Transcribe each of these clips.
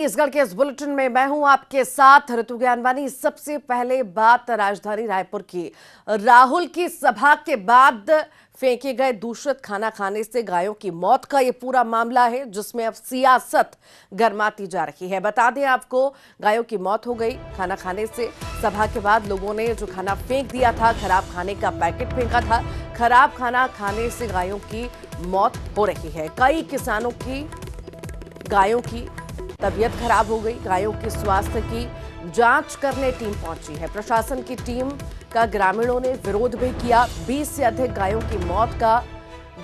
छत्तीसगढ़ के इस बुलेटिन में मैं हूं आपके साथ ऋतु ज्ञानवानी। सबसे पहले बात राजधानी रायपुर की। राहुल की सभा के बाद फेंके गए दूषित खाना खाने से गायों की मौत का ये पूरा मामला है, जिसमें अब सियासत गरमाती जा रही है। बता दें आपको, गायों की मौत हो गई खाना खाने से। सभा के बाद लोगों ने जो खाना फेंक दिया था, खराब खाने का पैकेट फेंका था। खराब खाना खाने से गायों की मौत हो रही है। कई किसानों की गायों की तबीयत खराब हो गई। गायों के स्वास्थ्य की जांच करने टीम पहुंची है। प्रशासन की टीम का ग्रामीणों ने विरोध भी किया। 20 से अधिक गायों की मौत का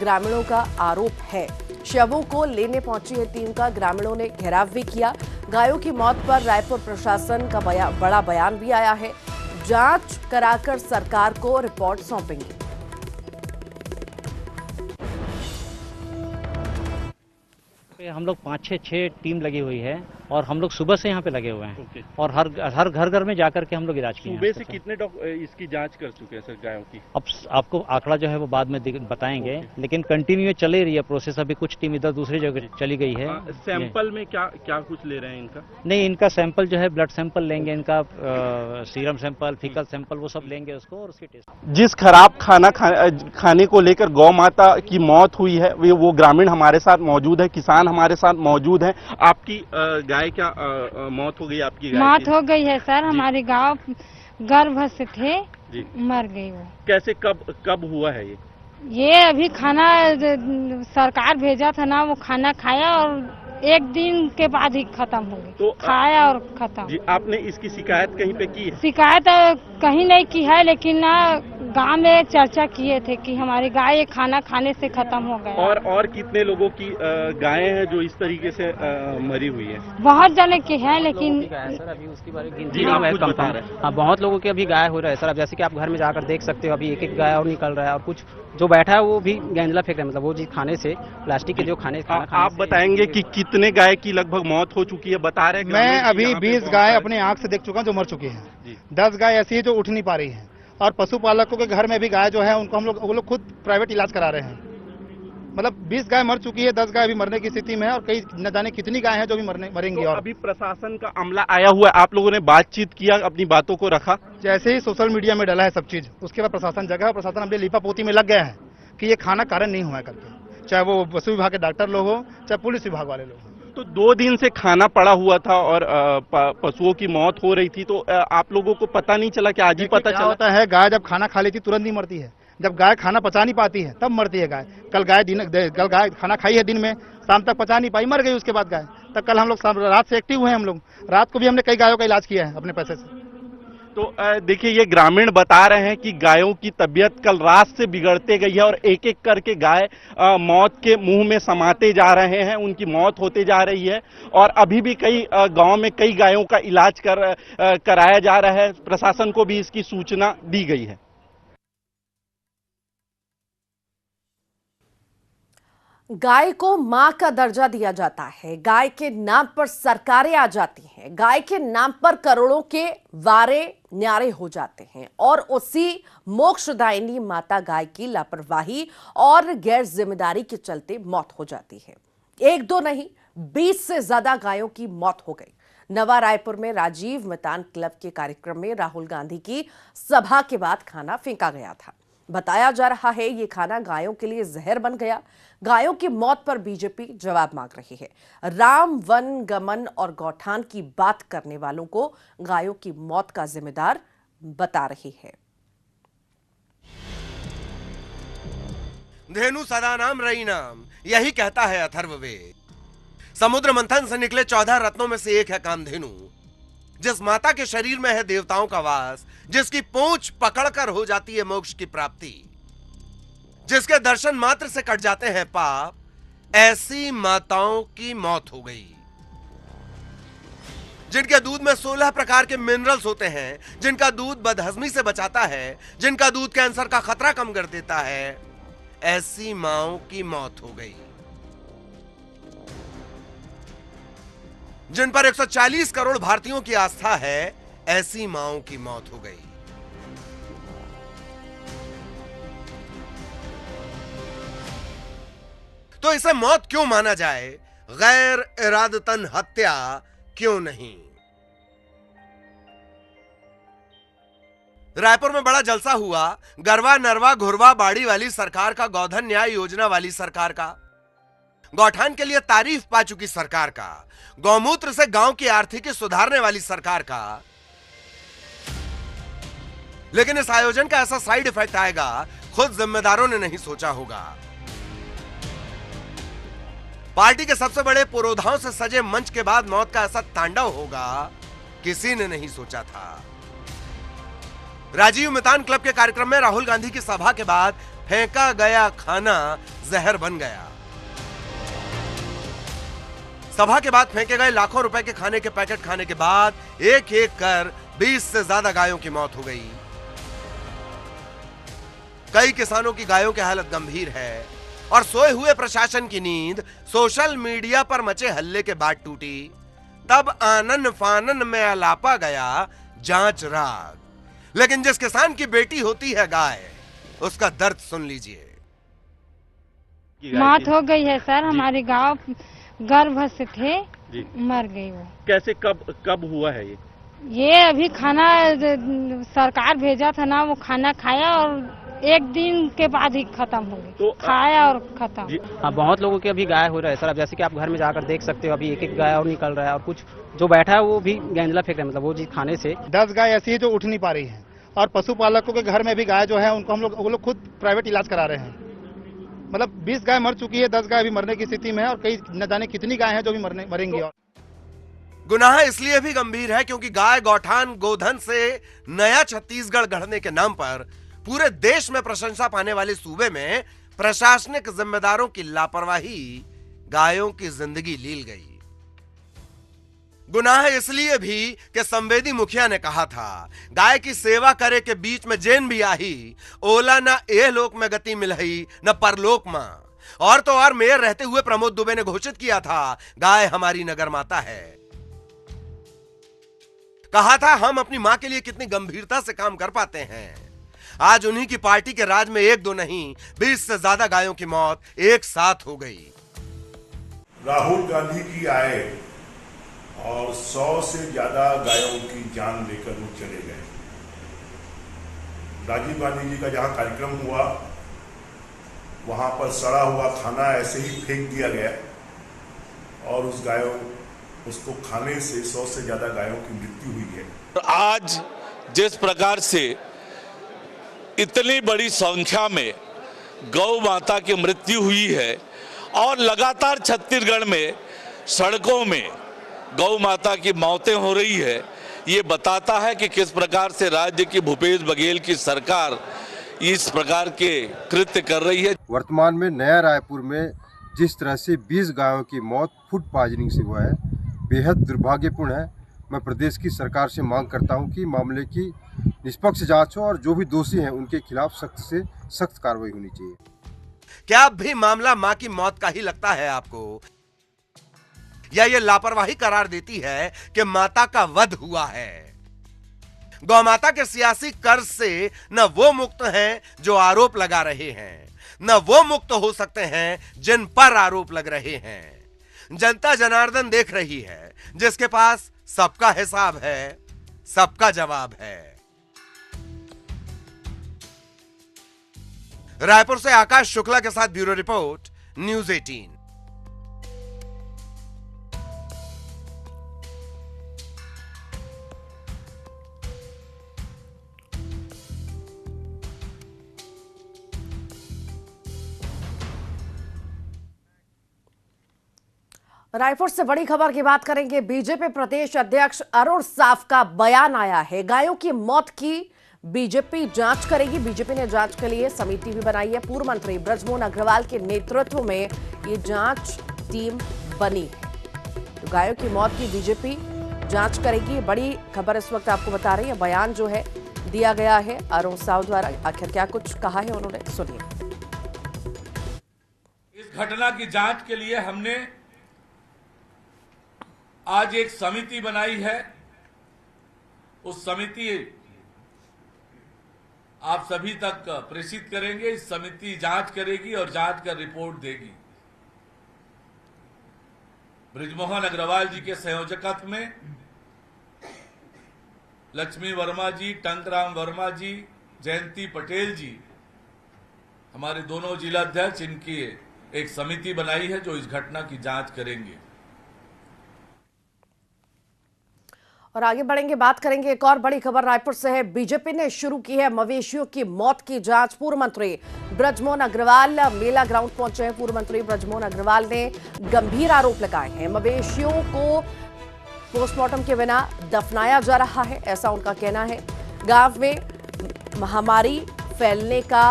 ग्रामीणों का आरोप है। शवों को लेने पहुंची है टीम का ग्रामीणों ने घेराव भी किया। गायों की मौत पर रायपुर प्रशासन का बड़ा बयान भी आया है। जांच कराकर सरकार को रिपोर्ट सौंपेंगे। हम लोग 5-6 टीम लगी हुई है और हम लोग सुबह से यहाँ पे लगे हुए हैं। और हर घर में जाकर के हम लोग इलाज किए हैं। सुबह से कितने इसकी जांच कर चुके हैं सर गायों की? अब आपको आंकड़ा जो है वो बाद में बताएंगे, लेकिन कंटिन्यू चल रही है प्रोसेस। अभी कुछ टीम इधर दूसरी जगह चली गई है। सैंपल में क्या कुछ ले रहे हैं इनका? नहीं, इनका सैंपल जो है ब्लड सैंपल लेंगे, इनका सीरम सैंपल, फीकल सैंपल, वो सब लेंगे उसको और उसकी टेस्ट। जिस खराब खाने को लेकर गौ माता की मौत हुई है, वो ग्रामीण हमारे साथ मौजूद है, किसान हमारे साथ मौजूद है। आपकी गाय क्या मौत हो गई? आपकी गाय मौत हो गई है सर। हमारी गाँव गर्भ से थे, मर गई वो। कैसे, कब हुआ है ये अभी खाना सरकार भेजा था ना, वो खाना खाया और एक दिन के बाद ही खत्म हो गई। तो खाया और खत्म। जी, आपने इसकी शिकायत कहीं पे की है? शिकायत कहीं नहीं की है, लेकिन ना गांव में चर्चा किए थे कि हमारी गाय खाना खाने से खत्म हो गया। और कितने लोगों की गायें हैं जो इस तरीके से मरी हुई है? बहुत जने की है, लेकिन सर अभी उसकी बारे में हाँ, बहुत लोगों के अभी गाय हो रहा है सर। अब जैसे कि आप घर में जाकर देख सकते हो, अभी एक गाय और निकल रहा है और कुछ जो बैठा है वो भी गेंदला फेंक रहा है, मतलब वो चीज खाने से, प्लास्टिक के जो खाने आप बताएंगे कि कितने गाय की लगभग मौत हो चुकी है? बता रहे हैं मैं अभी 20 गाय अपने आंख से देख चुका हूं जो मर चुकी हैं। 10 गाय ऐसी है जो उठ नहीं पा रही हैं, और पशुपालकों के घर में भी गाय जो है उनको वो लोग खुद प्राइवेट इलाज करा रहे हैं। मतलब 20 गाय मर चुकी है, 10 गाय अभी मरने की स्थिति में है, और कई न जाने कितनी गाय हैं जो भी मरेंगी। तो और अभी प्रशासन का अमला आया हुआ है, आप लोगों ने बातचीत किया, अपनी बातों को रखा? जैसे ही सोशल मीडिया में डाला है सब चीज, उसके बाद प्रशासन जगह प्रशासन अपने लिपापोती में लग गया है कि ये खाना कारण नहीं हुआ करके, चाहे वो पशु विभाग के डॉक्टर लोग हो, चाहे पुलिस विभाग वाले लोग। तो 2 दिन से खाना पड़ा हुआ था और पशुओं की मौत हो रही थी, तो आप लोगों को पता नहीं चला कि आज ही पता चला? होता है, गाय जब खाना खा लेती तुरंत नहीं मरती है। जब गाय खाना पचा नहीं पाती है तब मरती है गाय। कल गाय खाना खाई है दिन में, शाम तक पचा नहीं पाई, मर गई उसके बाद गाय। तब कल हम लोग रात से एक्टिव हुए हैं। हम लोग रात को भी हमने कई गायों का इलाज किया है अपने पैसे से। तो देखिए, ये ग्रामीण बता रहे हैं कि गायों की तबीयत कल रात से बिगड़ते गई है और एक एक करके गाय मौत के मुंह में समाते जा रहे हैं, उनकी मौत होते जा रही है। और अभी भी कई गांव में कई गायों का इलाज कराया जा रहा है। प्रशासन को भी इसकी सूचना दी गई है। गाय को मां का दर्जा दिया जाता है। गाय के नाम पर सरकारें आ जाती हैं। गाय के नाम पर करोड़ों के वारे न्यारे हो जाते हैं, और उसी मोक्षदायिनी माता गाय की लापरवाही और गैर जिम्मेदारी के चलते मौत हो जाती है। 1-2 नहीं, 20 से ज्यादा गायों की मौत हो गई। नवा रायपुर में राजीव मितान क्लब के कार्यक्रम में राहुल गांधी की सभा के बाद खाना फेंका गया था। बताया जा रहा है ये खाना गायों के लिए जहर बन गया। गायों की मौत पर बीजेपी जवाब मांग रही है। राम, वन, गमन और गौठान की बात करने वालों को गायों की मौत का जिम्मेदार बता रही है। धेनु सदा नाम रई नाम, यही कहता है अथर्ववेद। समुद्र मंथन से निकले 14 रत्नों में से एक है कामधेनु। जिस माता के शरीर में है देवताओं का वास, जिसकी पूंछ पकड़कर हो जाती है मोक्ष की प्राप्ति, जिसके दर्शन मात्र से कट जाते हैं पाप, ऐसी माताओं की मौत हो गई। जिनके दूध में 16 प्रकार के मिनरल्स होते हैं, जिनका दूध बदहजमी से बचाता है, जिनका दूध कैंसर का खतरा कम कर देता है, ऐसी माओं की मौत हो गई। जिन पर 140 करोड़ भारतीयों की आस्था है, ऐसी माओं की मौत हो गई। तो इसे मौत क्यों माना जाए? गैर इरादतन हत्या क्यों नहीं। रायपुर में बड़ा जलसा हुआ। गरवा नरवा घुरवा बाड़ी वाली सरकार का, गोधन न्याय योजना वाली सरकार का, गौठान के लिए तारीफ पा चुकी सरकार का, गौमूत्र से गांव की आर्थिकी सुधारने वाली सरकार का। लेकिन इस आयोजन का ऐसा साइड इफेक्ट आएगा, खुद जिम्मेदारों ने नहीं सोचा होगा। पार्टी के सबसे बड़े पुरोधाओं से सजे मंच के बाद मौत का ऐसा तांडव होगा, किसी ने नहीं सोचा था। राजीव मितान क्लब के कार्यक्रम में राहुल गांधी की सभा के बाद फेंका गया खाना जहर बन गया। सभा के बाद फेंके गए लाखों रुपए के खाने के पैकेट खाने के बाद एक एक कर 20 से ज्यादा गायों की मौत हो गई। कई किसानों की गायों की हालत गंभीर है और सोए हुए प्रशासन की नींद सोशल मीडिया पर मचे हल्ले के बाद टूटी। तब आनन फानन में अलापा गया जांच राग। लेकिन जिस किसान की बेटी होती है गाय, उसका दर्द सुन लीजिए। मौत हो गई है सर, हमारी गांव गर्भ से थे, मर गई वो। कैसे, कब हुआ है ये अभी खाना सरकार भेजा था ना, वो खाना खाया और एक दिन के बाद ही खत्म हो गई। तो खाया और खत्म। हाँ, बहुत लोगों के अभी गाय हो रहा है सर। अब जैसे कि आप घर में जाकर देख सकते हो, अभी एक एक गाय और निकल रहा है और कुछ जो बैठा है वो भी गेंजला फेंक रहा है, मतलब वो चीज खाने से। 10 गाय ऐसी है जो उठ नहीं पा रही है और पशुपालकों के घर में भी गाय जो है उनको वो लोग खुद प्राइवेट इलाज करा रहे हैं। मतलब 20 गाय मर चुकी है, 10 गाय अभी मरने की स्थिति में है और कई न जाने कितनी गाय हैं जो भी मरेंगी। और गुनाह इसलिए भी गंभीर है क्योंकि गाय गौठान गोधन से नया छत्तीसगढ़ गढ़ने के नाम पर पूरे देश में प्रशंसा पाने वाले सूबे में प्रशासनिक जिम्मेदारों की लापरवाही गायों की जिंदगी लील गई। गुनाह इसलिए भी कि संवेदी मुखिया ने कहा था, गाय की सेवा करे के बीच में जेन भी आही, ओला ना ए लोक में गति मिलही न परलोक मां। और तो और मेयर रहते हुए प्रमोद दुबे ने घोषित किया था, गाय हमारी नगर माता है। कहा था हम अपनी मां के लिए कितनी गंभीरता से काम कर पाते हैं। आज उन्हीं की पार्टी के राज में 1-2 नहीं 20 से ज्यादा गायों की मौत एक साथ हो गई। राहुल गांधी की आए और 100 से ज्यादा गायों की जान लेकर वो चले गए। राजीव गांधी जी का जहां कार्यक्रम हुआ वहां पर सड़ा हुआ खाना ऐसे ही फेंक दिया गया और उसको खाने से 100 से ज्यादा गायों की मृत्यु हुई है। आज जिस प्रकार से इतनी बड़ी संख्या में गौ माता की मृत्यु हुई है और लगातार छत्तीसगढ़ में सड़कों में गौ माता की मौतें हो रही है, ये बताता है कि किस प्रकार से राज्य की भूपेश बघेल की सरकार इस प्रकार के कृत्य कर रही है। वर्तमान में नया रायपुर में जिस तरह से 20 गायों की मौत फूड पॉइजनिंग से हुआ है, बेहद दुर्भाग्यपूर्ण है। मैं प्रदेश की सरकार से मांग करता हूं कि मामले की निष्पक्ष जांच हो और जो भी दोषी हैं उनके खिलाफ सख्त से सख्त कार्रवाई होनी चाहिए। क्या अब भी मामला मां की मौत का ही लगता है आपको, या ये लापरवाही करार देती है कि माता का वध हुआ है? गौ माता के सियासी कर्ज से न वो मुक्त हैं जो आरोप लगा रहे हैं, न वो मुक्त हो सकते हैं जिन पर आरोप लग रहे हैं। जनता जनार्दन देख रही है, जिसके पास सबका हिसाब है, सबका जवाब है। रायपुर से आकाश शुक्ला के साथ ब्यूरो रिपोर्ट, न्यूज़ 18। रायपुर से बड़ी खबर की बात करेंगे। बीजेपी प्रदेश अध्यक्ष अरुण साफ का बयान आया है। गायों की मौत की बीजेपी जांच करेगी। बीजेपी ने जांच के लिए समिति भी बनाई है। पूर्व मंत्री बृजमोहन अग्रवाल के नेतृत्व में ये जांच टीम बनी है। तो गायों की मौत की बीजेपी जांच करेगी। बड़ी खबर इस वक्त आपको बता रही है। बयान जो है दिया गया है अरुण साफ द्वारा। आखिर क्या कुछ कहा है उन्होंने, सुनिए। इस घटना की जांच के लिए हमने आज एक समिति बनाई है। उस समिति आप सभी तक प्रेषित करेंगे। इस समिति जांच करेगी और जांच कर रिपोर्ट देगी। बृजमोहन अग्रवाल जी के संयोजकत्व में लक्ष्मी वर्मा जी, टंकराम वर्मा जी, जयंती पटेल जी, हमारे दोनों जिलाध्यक्ष, इनकी एक समिति बनाई है जो इस घटना की जांच करेंगे। और आगे बढ़ेंगे, बात करेंगे एक और बड़ी खबर रायपुर से है। बीजेपी ने शुरू की है मवेशियों की मौत की जांच। पूर्व मंत्री बृजमोहन अग्रवाल मेला ग्राउंड पहुंचे हैं। पूर्व मंत्री बृजमोहन अग्रवाल ने गंभीर आरोप लगाए हैं। मवेशियों को पोस्टमार्टम के बिना दफनाया जा रहा है, ऐसा उनका कहना है। गांव में महामारी फैलने का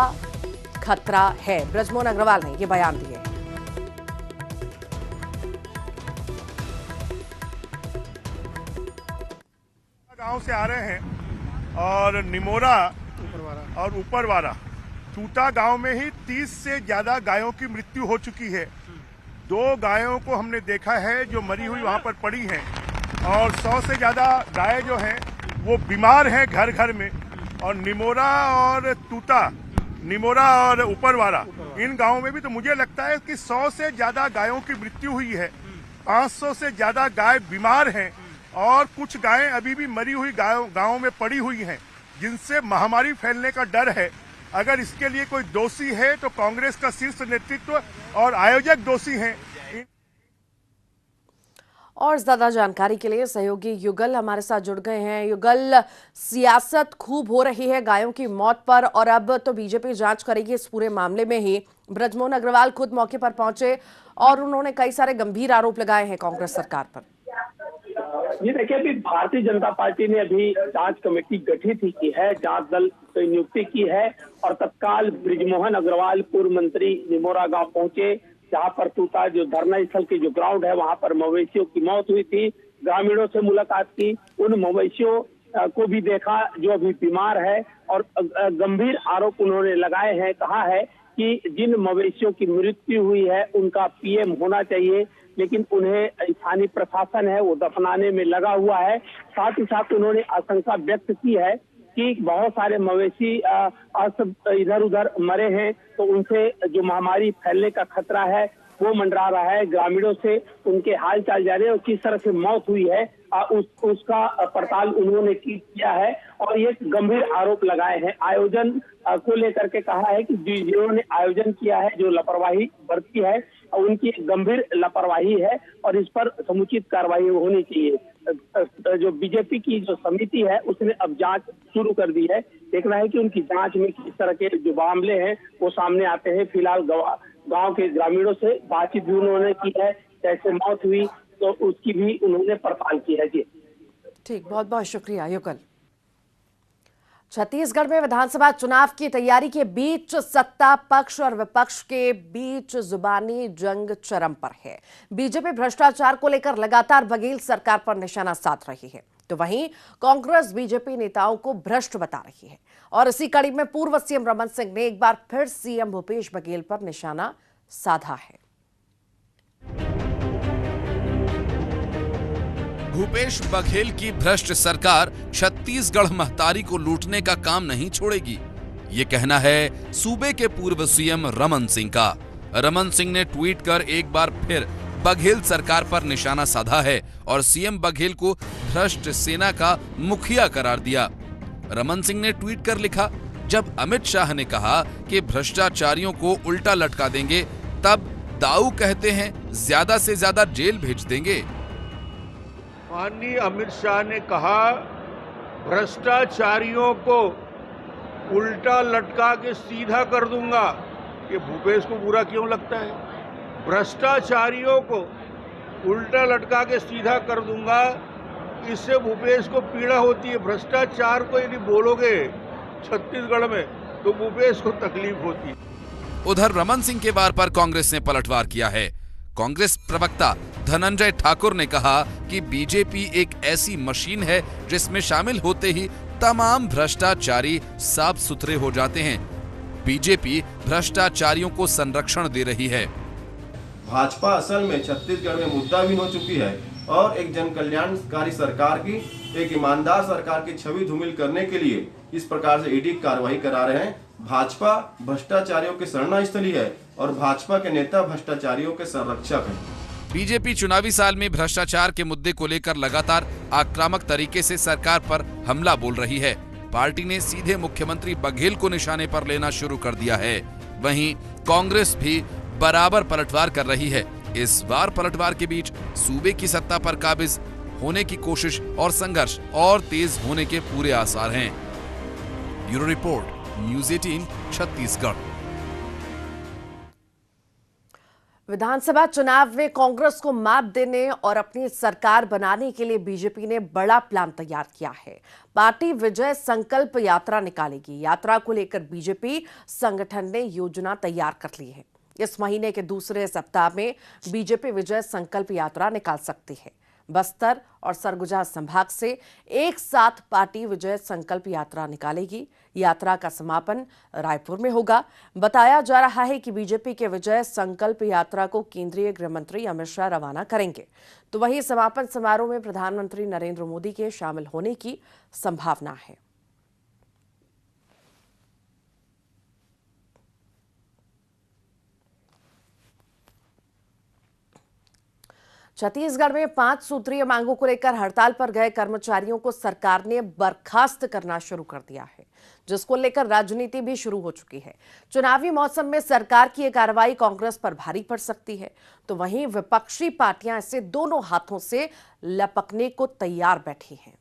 खतरा है। बृजमोहन अग्रवाल ने यह बयान दिए। गांव से आ रहे हैं और निमोरा और ऊपरवारा टूटा गांव में ही 30 से ज्यादा गायों की मृत्यु हो चुकी है। 2 गायों को हमने देखा है जो मरी हुई वहां पर पड़ी हैं और 100 से ज्यादा गाय जो हैं वो बीमार हैं घर घर में। और निमोरा और टूटा, निमोरा और ऊपरवारा, इन गांवों में भी तो मुझे लगता है कि 100 से ज्यादा गायों की मृत्यु हुई है। 500 से ज्यादा गाय बीमार हैं और कुछ गायें अभी भी मरी हुई गांवों में पड़ी हुई हैं, जिनसे महामारी फैलने का डर है। अगर इसके लिए कोई दोषी है तो कांग्रेस का शीर्ष नेतृत्व और आयोजक दोषी हैं। और ज्यादा जानकारी के लिए सहयोगी युगल हमारे साथ जुड़ गए हैं। युगल, सियासत खूब हो रही है गायों की मौत पर और अब तो बीजेपी जांच करेगी इस पूरे मामले में ही। बृजमोहन अग्रवाल खुद मौके पर पहुंचे और उन्होंने कई सारे गंभीर आरोप लगाए हैं कांग्रेस सरकार पर। ये देखिए, अभी भारतीय जनता पार्टी ने अभी जांच कमेटी गठित ही की है, जांच दल की नियुक्ति की है और तत्काल बृजमोहन अग्रवाल पूर्व मंत्री निमोरा गांव पहुंचे, जहां पर टूटा जो धरना स्थल की जो ग्राउंड है वहां पर मवेशियों की मौत हुई थी। ग्रामीणों से मुलाकात की, उन मवेशियों को भी देखा जो अभी बीमार है और गंभीर आरोप उन्होंने लगाए हैं। कहा है कि जिन मवेशियों की मृत्यु हुई है उनका पीएम होना चाहिए, लेकिन उन्हें स्थानीय प्रशासन है वो दफनाने में लगा हुआ है। साथ ही साथ उन्होंने आशंका व्यक्त की है कि बहुत सारे मवेशी इधर उधर मरे हैं तो उनसे जो महामारी फैलने का खतरा है वो मंडरा रहा है। ग्रामीणों से उनके हाल चाल जाने और किस तरह से मौत हुई है उसका पड़ताल उन्होंने किया है और ये गंभीर आरोप लगाए हैं। आयोजन को लेकर के कहा है कि जिन्होंने आयोजन किया है, जो लापरवाही बरती है, उनकी गंभीर लापरवाही है और इस पर समुचित कार्रवाई होनी चाहिए। जो बीजेपी की जो समिति है उसने अब जांच शुरू कर दी है। देखना है कि उनकी जांच में किस तरह के जो मामले हैं वो सामने आते हैं। फिलहाल गांव के ग्रामीणों से बातचीत भी उन्होंने की है, कैसे मौत हुई तो उसकी भी उन्होंने पड़ताल की है। जी ठीक, बहुत बहुत शुक्रिया युगल। छत्तीसगढ़ में विधानसभा चुनाव की तैयारी के बीच सत्ता पक्ष और विपक्ष के बीच जुबानी जंग चरम पर है। बीजेपी भ्रष्टाचार को लेकर लगातार बघेल सरकार पर निशाना साध रही है, तो वहीं कांग्रेस बीजेपी नेताओं को भ्रष्ट बता रही है। और इसी कड़ी में पूर्व सीएम रमन सिंह ने एक बार फिर सीएम भूपेश बघेल पर निशाना साधा है। भूपेश बघेल की भ्रष्ट सरकार छत्तीसगढ़ महतारी को लूटने का काम नहीं छोड़ेगी, ये कहना है सूबे के पूर्व सीएम रमन सिंह का। रमन सिंह ने ट्वीट कर एक बार फिर बघेल सरकार पर निशाना साधा है और सीएम बघेल को भ्रष्ट सेना का मुखिया करार दिया। रमन सिंह ने ट्वीट कर लिखा, जब अमित शाह ने कहा कि भ्रष्टाचारियों को उल्टा लटका देंगे, तब दाऊ कहते हैं ज्यादा से ज्यादा जेल भेज देंगे। माननीय अमित शाह ने कहा भ्रष्टाचारियों को उल्टा लटका के सीधा कर दूंगा। ये भूपेश को बुरा क्यों लगता है? भ्रष्टाचारियों को उल्टा लटका के सीधा कर दूंगा, इससे भूपेश को पीड़ा होती है। भ्रष्टाचार को यदि बोलोगे छत्तीसगढ़ में तो भूपेश को तकलीफ होती है। उधर रमन सिंह के वार पर कांग्रेस ने पलटवार किया है। कांग्रेस प्रवक्ता धनंजय ठाकुर ने कहा कि बीजेपी एक ऐसी मशीन है जिसमें शामिल होते ही तमाम भ्रष्टाचारी साफ सुथरे हो जाते हैं। बीजेपी भ्रष्टाचारियों को संरक्षण दे रही है। भाजपा असल में छत्तीसगढ़ में मुद्दाहीन हो चुकी है और एक जन कल्याणकारी सरकार की, एक ईमानदार सरकार की छवि धूमिल करने के लिए इस प्रकार से ईडी कार्रवाई करा रहे हैं। भाजपा भ्रष्टाचारियों की शरणस्थली है और भाजपा के नेता भ्रष्टाचारियों के संरक्षक हैं। बीजेपी चुनावी साल में भ्रष्टाचार के मुद्दे को लेकर लगातार आक्रामक तरीके से सरकार पर हमला बोल रही है। पार्टी ने सीधे मुख्यमंत्री बघेल को निशाने पर लेना शुरू कर दिया है। वहीं कांग्रेस भी बराबर पलटवार कर रही है। इस बार पलटवार के बीच सूबे की सत्ता पर काबिज होने की कोशिश और संघर्ष और तेज होने के पूरे आसार हैं। Bureau report, news 18 Chhattisgarh. विधानसभा चुनाव में कांग्रेस को मात देने और अपनी सरकार बनाने के लिए बीजेपी ने बड़ा प्लान तैयार किया है। पार्टी विजय संकल्प यात्रा निकालेगी। यात्रा को लेकर बीजेपी संगठन ने योजना तैयार कर ली है। इस महीने के दूसरे सप्ताह में बीजेपी विजय संकल्प यात्रा निकाल सकती है। बस्तर और सरगुजा संभाग से एक साथ पार्टी विजय संकल्प यात्रा निकालेगी। यात्रा का समापन रायपुर में होगा। बताया जा रहा है कि बीजेपी के विजय संकल्प यात्रा को केंद्रीय गृह मंत्री अमित शाह रवाना करेंगे। तो वहीं समापन समारोह में प्रधानमंत्री नरेंद्र मोदी के शामिल होने की संभावना है। छत्तीसगढ़ में 5 सूत्रीय मांगों को लेकर हड़ताल पर गए कर्मचारियों को सरकार ने बर्खास्त करना शुरू कर दिया है, जिसको लेकर राजनीति भी शुरू हो चुकी है। चुनावी मौसम में सरकार की यह कार्रवाई कांग्रेस पर भारी पड़ सकती है, तो वहीं विपक्षी पार्टियां इसे दोनों हाथों से लपकने को तैयार बैठी हैं।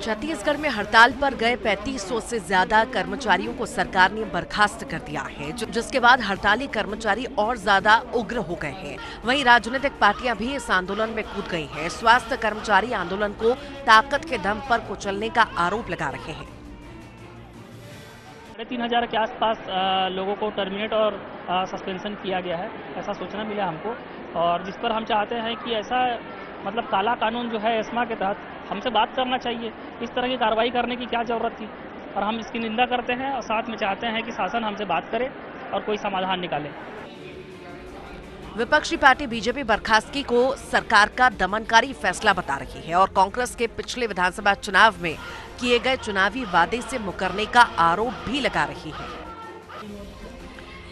छत्तीसगढ़ में हड़ताल पर गए 3500 से ज्यादा कर्मचारियों को सरकार ने बर्खास्त कर दिया है, जिसके बाद हड़ताली कर्मचारी और ज्यादा उग्र हो गए हैं। वहीं राजनीतिक पार्टियां भी इस आंदोलन में कूद गई हैं। स्वास्थ्य कर्मचारी आंदोलन को ताकत के दम पर कुचलने का आरोप लगा रहे हैं। 3,500 के आसपास लोगों को टर्मिनेट और सस्पेंशन किया गया है, ऐसा सूचना मिला हमको। और जिस पर हम चाहते हैं कि ऐसा मतलब काला कानून जो है एस्मा के तहत हमसे बात करना चाहिए। इस तरह की कार्रवाई करने की क्या जरूरत थी, और हम इसकी निंदा करते हैं और साथ में चाहते हैं कि शासन हमसे बात करे और कोई समाधान निकाले। विपक्षी पार्टी बीजेपी बर्खास्तगी को सरकार का दमनकारी फैसला बता रही है और कांग्रेस के पिछले विधानसभा चुनाव में किए गए चुनावी वादे से मुकरने का आरोप भी लगा रही है।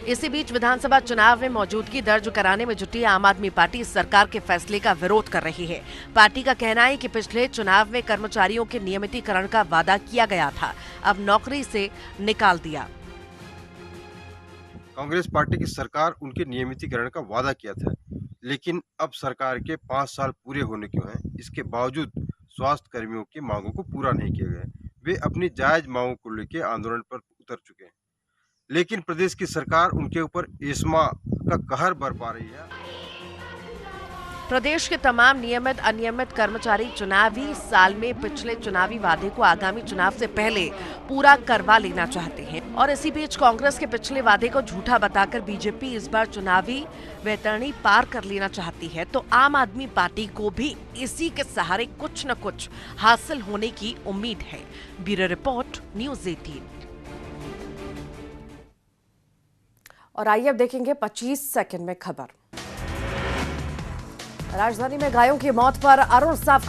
इसी बीच विधानसभा चुनाव में मौजूदगी दर्ज कराने में जुटी आम आदमी पार्टी सरकार के फैसले का विरोध कर रही है। पार्टी का कहना है कि पिछले चुनाव में कर्मचारियों के नियमितीकरण का वादा किया गया था, अब नौकरी से निकाल दिया। कांग्रेस पार्टी की सरकार उनके नियमितीकरण का वादा किया था, लेकिन अब सरकार के 5 साल पूरे होने क्यों हैं, इसके बावजूद स्वास्थ्य कर्मियों की मांगों को पूरा नहीं किया गया। वे अपनी जायज मांगों को लेकर आंदोलन पर उतर चुके हैं, लेकिन प्रदेश की सरकार उनके ऊपर एस्मा का कहर बरपा रही है। प्रदेश के तमाम नियमित अनियमित कर्मचारी चुनावी साल में पिछले चुनावी वादे को आगामी चुनाव से पहले पूरा करवा लेना चाहते हैं, और इसी बीच कांग्रेस के पिछले वादे को झूठा बताकर बीजेपी इस बार चुनावी वैतरणी पार कर लेना चाहती है, तो आम आदमी पार्टी को भी इसी के सहारे कुछ न कुछ हासिल होने की उम्मीद है। Bureau report, news 18। और आइए अब देखेंगे 25 सेकंड में खबर। राजधानी में गायों की मौत पर अरुण साफ